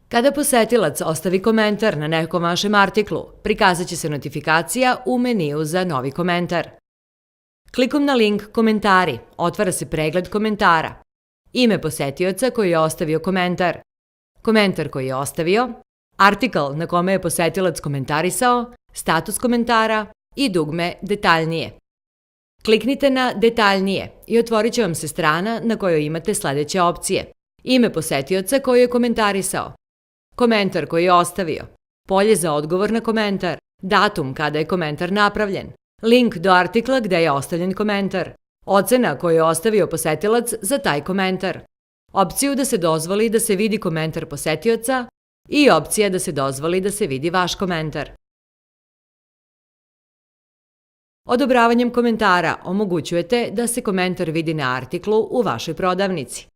Kada posetilac ostavi komentar na nekom vašem artiklu, prikazat će se notifikacija u meniju za novi komentar. Klikom na link Komentari otvara se pregled komentara, ime posetioca koji je ostavio komentar, komentar koji je ostavio, artikl na kome je posetilac komentarisao, status komentara i dugme Detaljnije. Kliknite na Detaljnije i otvorit će vam se strana na kojoj imate sledeće opcije: ime posetioca koji je komentarisao, komentar koji je ostavio, polje za odgovor na komentar, datum kada je komentar napravljen, link do artikla gde je ostavljen komentar, ocena koju je ostavio posetilac za taj komentar, opciju da se dozvoli da se vidi komentar posetioca i opcija da se dozvoli da se vidi vaš komentar. Odobravanjem komentara omogućujete da se komentar vidi na artiklu u vašoj prodavnici.